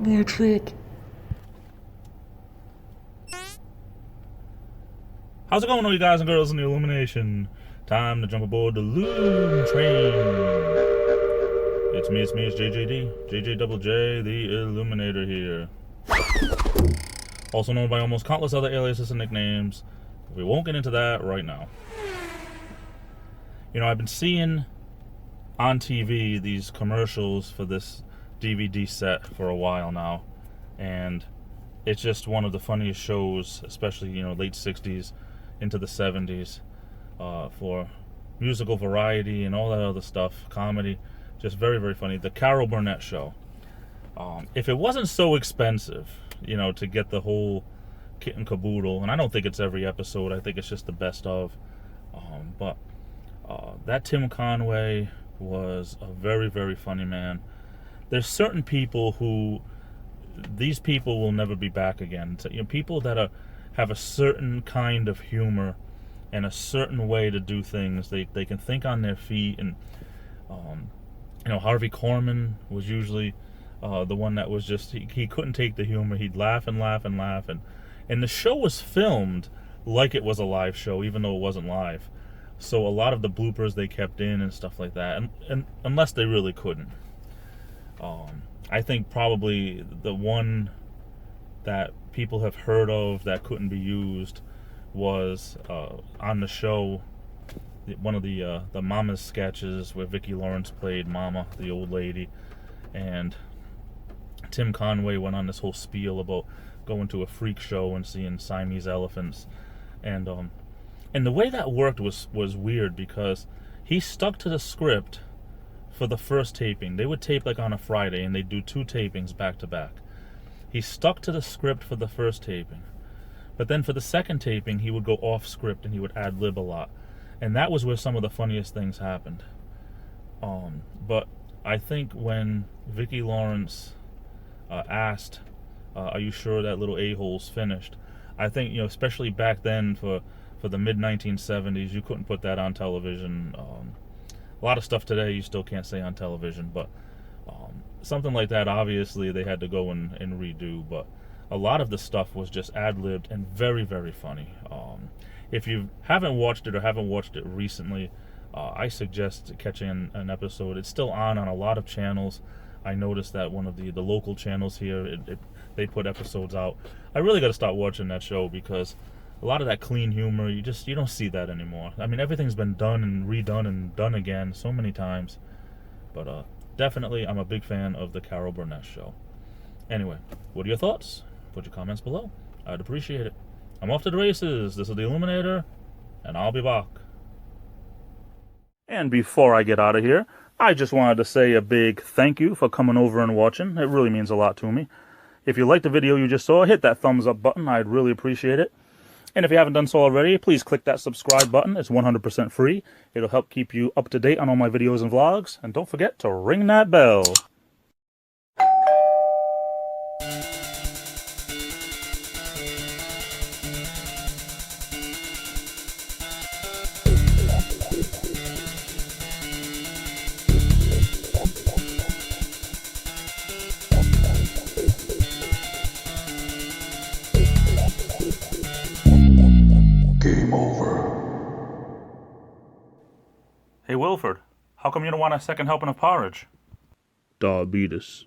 my truck. How's it going, all you guys and girls in the Illumination? Time to jump aboard the Loom Train. It's me, it's JJD. JJ the Illuminator here. Also known by almost countless other aliases and nicknames. We won't get into that right now. You know, I've been seeing on TV these commercials for this DVD set for a while now. And it's just one of the funniest shows, especially, you know, late 60s into the 70s, for musical variety and all that other stuff, comedy, just very, very funny. The Carol Burnett Show. If it wasn't so expensive, you know, to get the whole kit and caboodle, and I don't think it's every episode, I think it's just the best of, but that Tim Conway was a very, very funny man. There's certain people who, these people will never be back again. You know, people that have a certain kind of humor and a certain way to do things. They can think on their feet, and you know, Harvey Korman was usually the one that was just, he couldn't take the humor. He'd laugh and laugh and laugh, and the show was filmed like it was a live show, even though it wasn't live. So a lot of the bloopers they kept in and stuff like that, and unless they really couldn't. I think probably the one that people have heard of that couldn't be used was on the show, one of the Mama's sketches where Vicki Lawrence played Mama, the old lady, and Tim Conway went on this whole spiel about going to a freak show and seeing Siamese elephants, and the way that worked was weird, because he stuck to the script for the first taping. They would tape like on a Friday, and they'd do 2 tapings back to back. He stuck to the script for the first taping, but then for the second taping he would go off script and he would ad-lib a lot, and that was where some of the funniest things happened. But I think when Vicki Lawrence asked, are you sure that little a-hole's finished, I think, you know, especially back then for the mid-1970s, you couldn't put that on television. A lot of stuff today you still can't say on television, but something like that, obviously they had to go and redo. But a lot of the stuff was just ad-libbed and very, very funny. If you haven't watched it or haven't watched it recently, I suggest catching an episode. It's still on a lot of channels. I noticed that one of the local channels here, they put episodes out. I really got to start watching that show, because a lot of that clean humor, you don't see that anymore. I mean, everything's been done and redone and done again so many times. But definitely, I'm a big fan of the Carol Burnett Show. Anyway, what are your thoughts? Put your comments below. I'd appreciate it. I'm off to the races. This is the Illuminator, and I'll be back. And before I get out of here, I just wanted to say a big thank you for coming over and watching. It really means a lot to me. If you liked the video you just saw, hit that thumbs up button. I'd really appreciate it. And if you haven't done so already, please click that subscribe button. It's 100% free. It'll help keep you up to date on all my videos and vlogs. And don't forget to ring that bell. Game over. Hey, Wilford, how come you don't want a second helping of porridge? Diabetes.